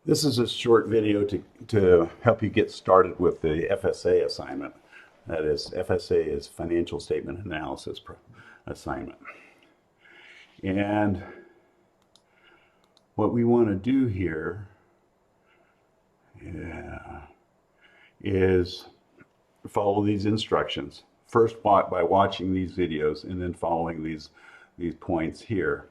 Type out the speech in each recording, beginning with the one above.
This is a short video to help you get started with the FSA assignment. That is, FSA is Financial Statement Analysis assignment. And what we want to do here is follow these instructions. First, by watching these videos and then following these points here.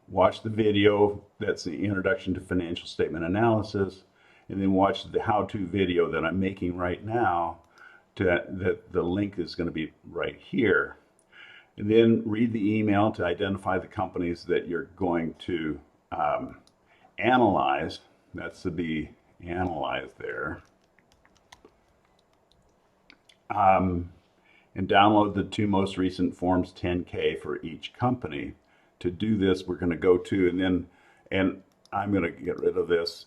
Watch the video that's the introduction to financial statement analysis, and then watch the how-to video that I'm making right now. That the link is going to be right here. And then read the email to identify the companies that you're going to analyze. That's to be analyzed there. And download the two most recent Forms 10K for each company. To do this, we're going to go to, and I'm going to get rid of this,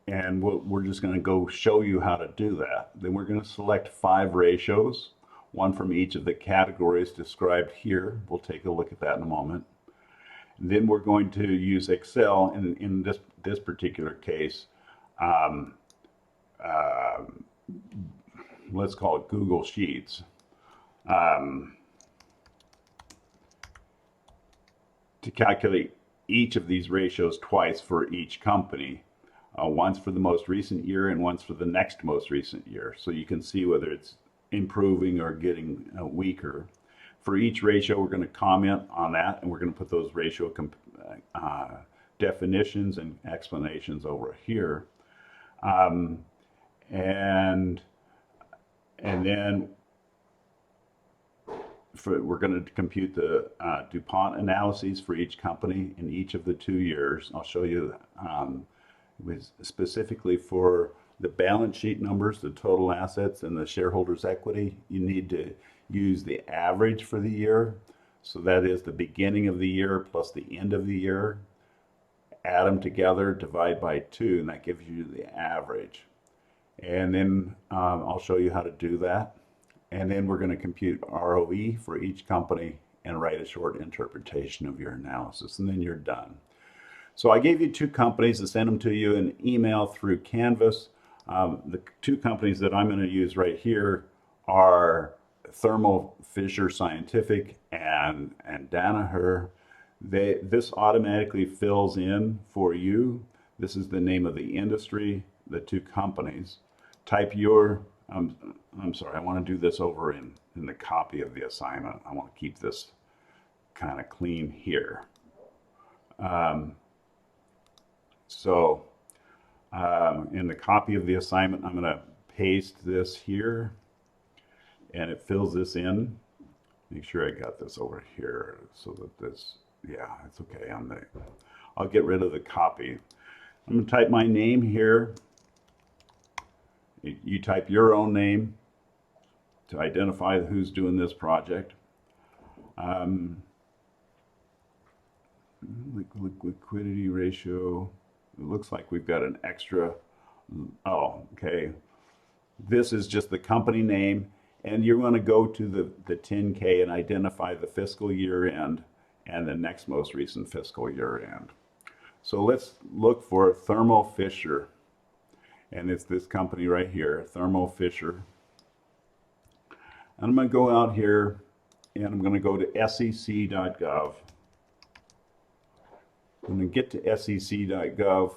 and we're just going to go show you how to do that. Then we're going to select 5 ratios, one from each of the categories described here. We'll take a look at that in a moment. And then we're going to use Excel, in this particular case, let's call it Google Sheets. To calculate each of these ratios twice for each company, once for the most recent year and once for the next most recent year. So you can see whether it's improving or getting weaker. For each ratio, we're going to comment on that, and we're going to put those ratio definitions and explanations over here. And then we're going to compute the DuPont analyses for each company in each of the 2 years. I'll show you specifically for the balance sheet numbers, the total assets, and the shareholders' equity. You need to use the average for the year. So that is the beginning of the year plus the end of the year. Add them together, divide by 2, and that gives you the average. And then I'll show you how to do that. And then we're going to compute ROE for each company and write a short interpretation of your analysis, and then you're done. So I gave you 2 companies to send them to you in email through Canvas. The 2 companies that I'm going to use right here are Thermo Fisher Scientific and Danaher. This automatically fills in for you. This is the name of the industry, the 2 companies. Type your I'm sorry, I want to do this over in the copy of the assignment. I want to keep this kind of clean here. In the copy of the assignment, I'm going to paste this here, and it fills this in. Make sure I got this over here so that this, yeah, it's okay. I'll get rid of the copy. I'm going to type my name here. You type your own name to identify who's doing this project. Liquidity ratio. It looks like we've got an extra. Oh, okay. This is just the company name, and you're going to go to the 10K and identify the fiscal year end and the next most recent fiscal year end. So let's look for Thermo Fisher. And it's this company right here, Thermo Fisher. And I'm going to go out here and I'm going to go to sec.gov. When I get to sec.gov,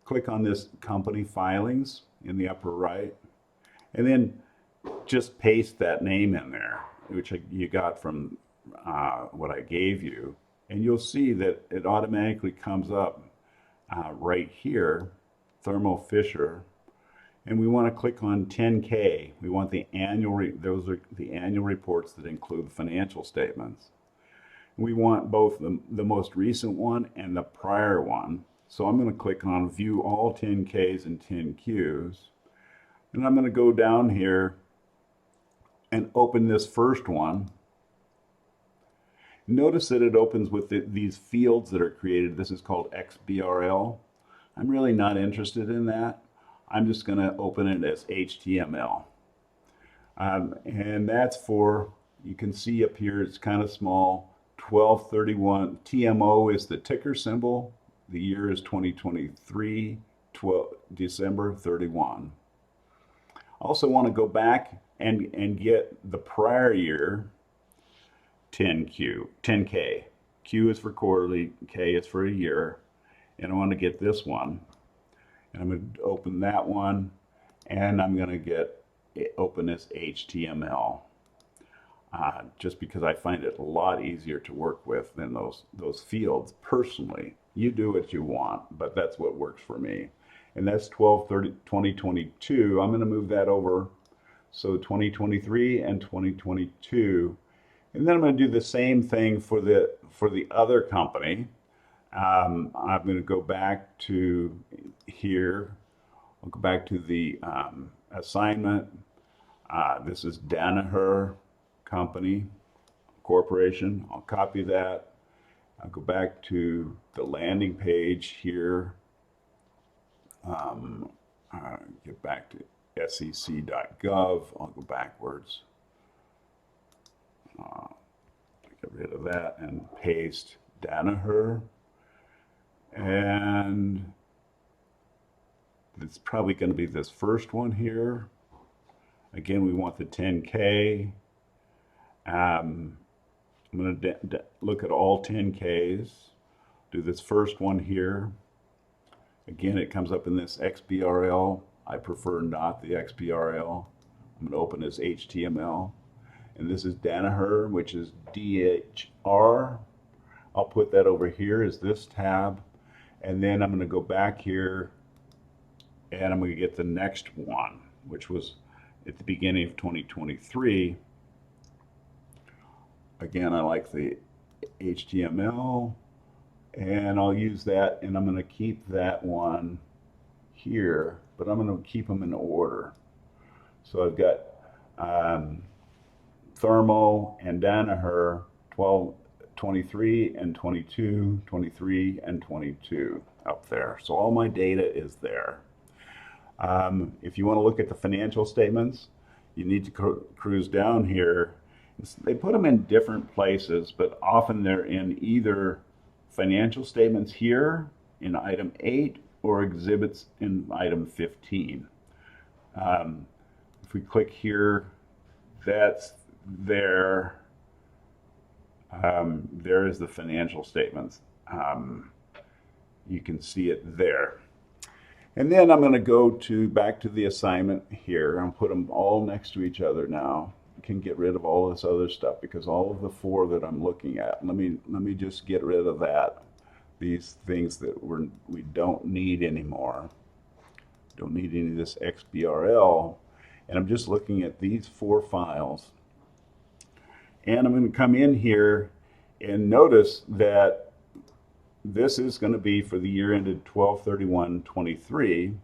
click on this company filings in the upper right, and then just paste that name in there, which you got from what I gave you. And you'll see that it automatically comes up right here, Thermo Fisher, and we want to click on 10K. We want the annual, those are the annual reports that include financial statements. We want both the most recent one and the prior one. So I'm going to click on View All 10Ks and 10Qs, and I'm going to go down here and open this first one. Notice that it opens with these fields that are created. This is called XBRL. I'm really not interested in that. I'm just going to open it as HTML. And that's for, you can see up here, it's kind of small, 1231. TMO is the ticker symbol. The year is 2023, December 31. I also want to go back and get the prior year 10K. Q is for quarterly, K is for a year. And I want to get this one. And I'm going to open that one. And I'm going to open this HTML. Just because I find it a lot easier to work with than those fields personally. You do what you want, but that's what works for me. And that's 12/30/2022. I'm going to move that over. So 2023 and 2022. And then I'm going to do the same thing for the other company. I'm going to go back to here. I'll go back to the assignment. This is Danaher Company Corporation. I'll copy that. I'll go back to the landing page here. Get back to sec.gov. I'll go backwards. Get rid of that and paste Danaher. And it's probably going to be this first one here. Again, we want the 10K. I'm going to look at all 10Ks. Do this first one here. Again, it comes up in this XBRL. I prefer not the XBRL. I'm going to open this HTML. And this is Danaher, which is DHR. I'll put that over here as this tab. And then I'm going to go back here and I'm going to get the next one, which was at the beginning of 2023. Again, I like the HTML, and I'll use that, and I'm going to keep that one here, but I'm going to keep them in order. So I've got Thermo and Danaher 23 and 22, 23 and 22 up there. So all my data is there. If you want to look at the financial statements, you need to cruise down here. They put them in different places, but often they're in either financial statements here in item 8 or exhibits in item 15. If we click here, that's there. There is the financial statements. You can see it there. And then I'm going to go back to the assignment here and put them all next to each other now. I can get rid of all this other stuff because all of the 4 that I'm looking at, let me just get rid of that. These things that we don't need anymore. Don't need any of this XBRL. And I'm just looking at these 4 files. And I'm going to come in here and notice that this is going to be for the year ended 12/31/23.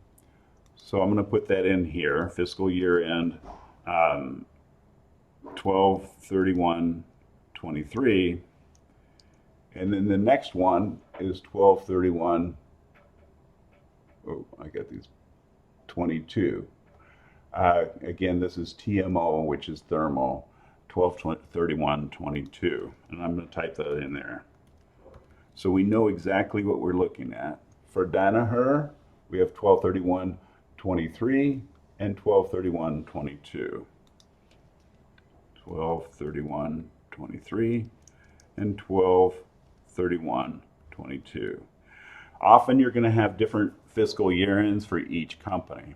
So I'm going to put that in here, fiscal year end 12/31/23. And then the next one is 12/31. Oh, I got these 22. Again, this is TMO, which is Thermo, 12/31/22. And I'm going to type that in there. So we know exactly what we're looking at. For Danaher, we have 12/31/23 and 12/31/22. 12/31/23 and 12/31/22. Often you're going to have different fiscal year ends for each company.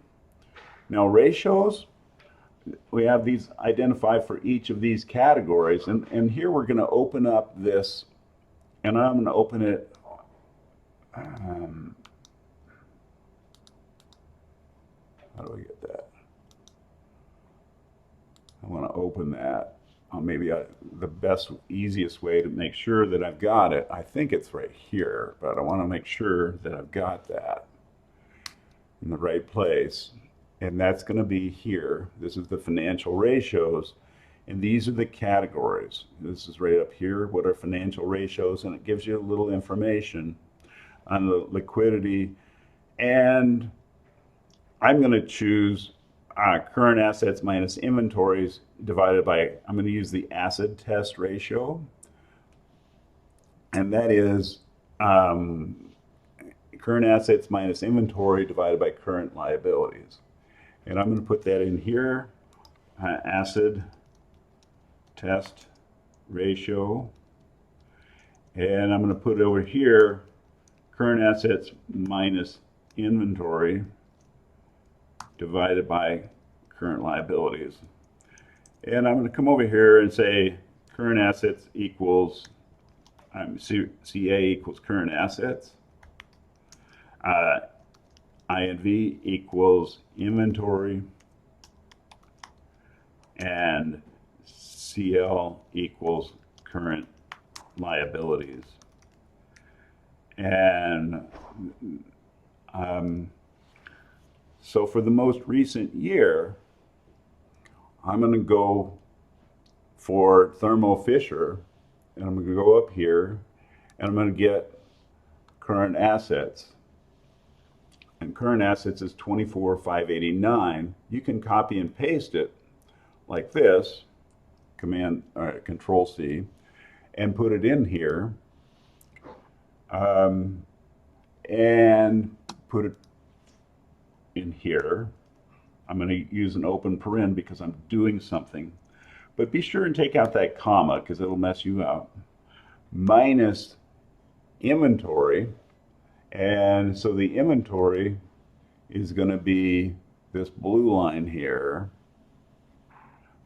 Now ratios, we have these identified for each of these categories, and here we're going to open up this, and I'm going to open it how do I get that? I want to open that. The best, easiest way to make sure that I've got it, I think it's right here, but I want to make sure that I've got that in the right place. And that's going to be here. This is the financial ratios, and these are the categories. This is right up here, what are financial ratios, and it gives you a little information on the liquidity. And I'm going to choose current assets minus inventories divided by, I'm going to use the acid test ratio. And that is, current assets minus inventory divided by current liabilities. And I'm going to put that in here, acid test ratio. And I'm going to put over here, current assets minus inventory divided by current liabilities. And I'm going to come over here and say current assets equals, CA equals current assets. INV equals inventory, and CL equals current liabilities. And so for the most recent year, I'm going to go for Thermo Fisher, and I'm going to go up here, and I'm going to get current assets. And current assets is 24,589. You can copy and paste it like this, Control C, and put it in here, and put it in here. I'm going to use an open paren because I'm doing something. But be sure and take out that comma because it'll mess you up. Minus inventory. And so the inventory is going to be this blue line here,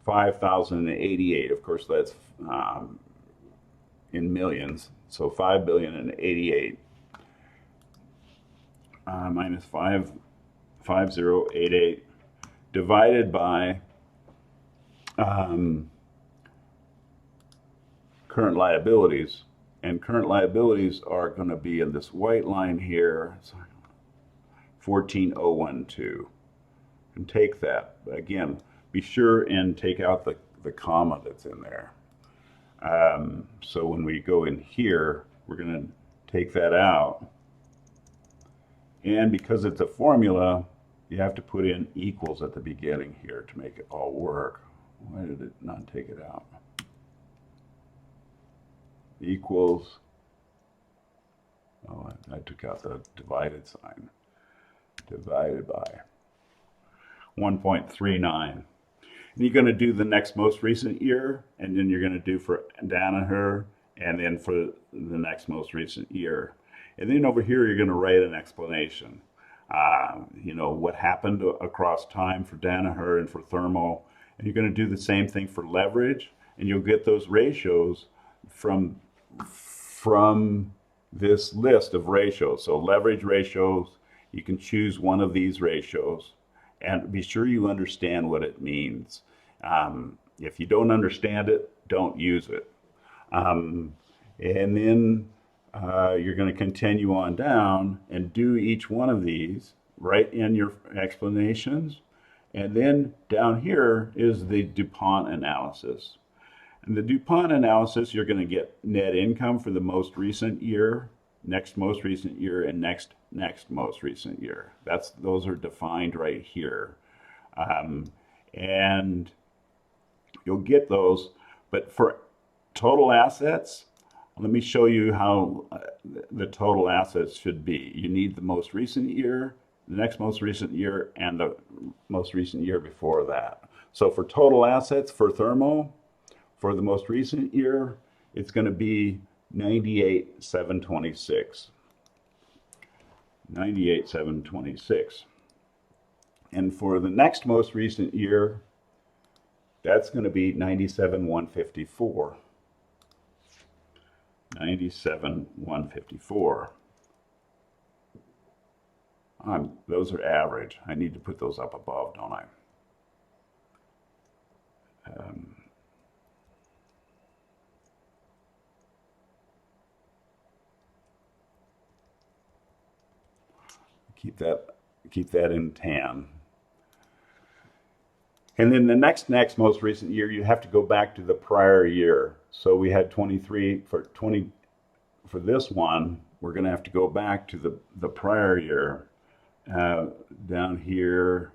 5,088. Of course, that's in millions. So 5,088,000,088 minus 5088 divided by current liabilities. And current liabilities are going to be in this white line here, 14,012. And take that. Again, be sure and take out the comma that's in there. So when we go in here, we're going to take that out. And because it's a formula, you have to put in equals at the beginning here to make it all work. Why did it not take it out? Equals, oh, I took out the divided sign, divided by 1.39. And you're going to do the next most recent year, and then you're going to do for Danaher, and then for the next most recent year. And then over here, you're going to write an explanation. You know, what happened across time for Danaher and for Thermo. And you're going to do the same thing for leverage, and you'll get those ratios from this list of ratios. So leverage ratios, you can choose one of these ratios, and be sure you understand what it means. If you don't understand it, don't use it. And then you're going to continue on down and do each one of these, write in your explanations, and then down here is the DuPont analysis. And the DuPont analysis, you're going to get net income for the most recent year, next most recent year, and next most recent year. Those are defined right here. And you'll get those, but for total assets, let me show you how the total assets should be. You need the most recent year, the next most recent year, and the most recent year before that. So for total assets for Thermo, for the most recent year, it's going to be 98,726. 98,726. And for the next most recent year, that's going to be 97,154. 97,154. Those are average. I need to put those up above, don't I? Keep that in tan. And then the next most recent year, you have to go back to the prior year. So we had 23 for this one. We're going to have to go back to the prior year, down here,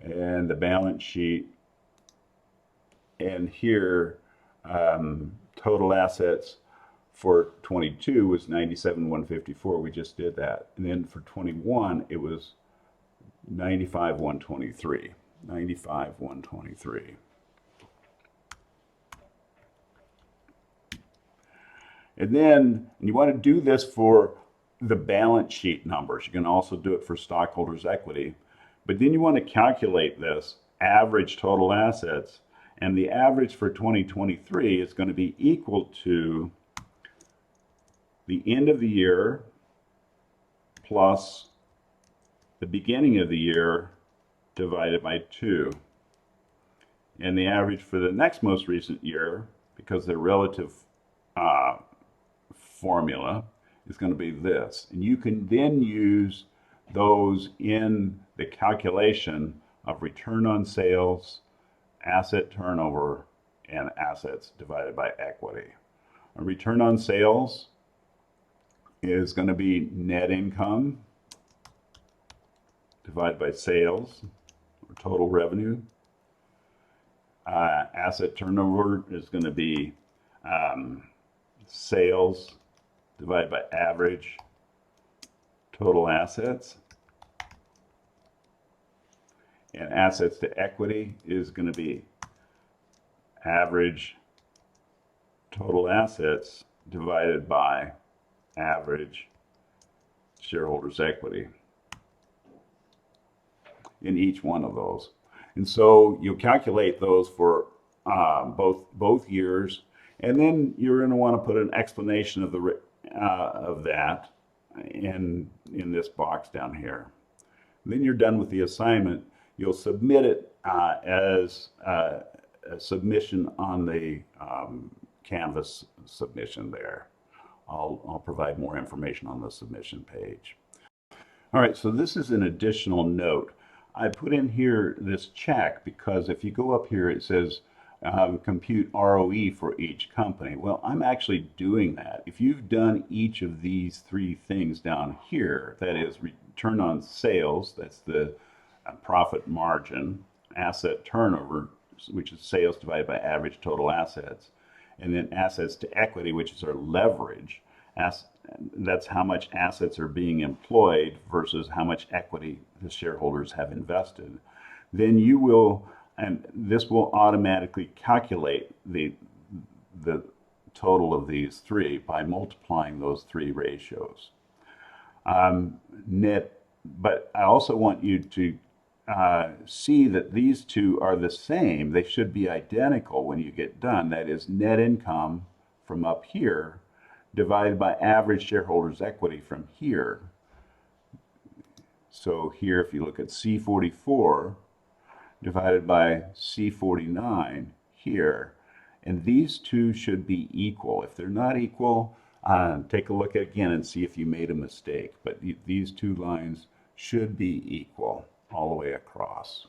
and the balance sheet, and here, total assets for 22 was 97,154. We just did that. And then for 21, it was 95,123. 95,123. And then you want to do this for the balance sheet numbers. You can also do it for stockholders' equity. But then you want to calculate this average total assets. And the average for 2023 is going to be equal to the end of the year plus the beginning of the year divided by 2. And the average for the next most recent year, because they're relative formula, is going to be this. And you can then use those in the calculation of return on sales, asset turnover, and assets divided by equity. A return on sales is going to be net income divided by sales, or total revenue. Asset turnover is going to be sales divided by average total assets. And assets to equity is going to be average total assets divided by average shareholders' equity in each one of those. And so you'll calculate those for both years, and then you're going to want to put an explanation of that in this box down here. Then you're done with the assignment. You'll submit it as a submission on the Canvas submission there. I'll provide more information on the submission page. All right, so this is an additional note. I put in here this check because if you go up here, it says compute ROE for each company. Well, I'm actually doing that. If you've done each of these three things down here, that is return on sales, that's the profit margin, asset turnover, which is sales divided by average total assets, and then assets to equity, which is our leverage. That's how much assets are being employed versus how much equity the shareholders have invested. Then you will, and this will automatically calculate the total of these three by multiplying those three ratios. But I also want you to see that these two are the same. They should be identical when you get done. That is net income from up here divided by average shareholders' equity from here. So here, if you look at C44 divided by C49 here, and these two should be equal. If they're not equal, take a look again and see if you made a mistake. But these two lines should be equal all the way across.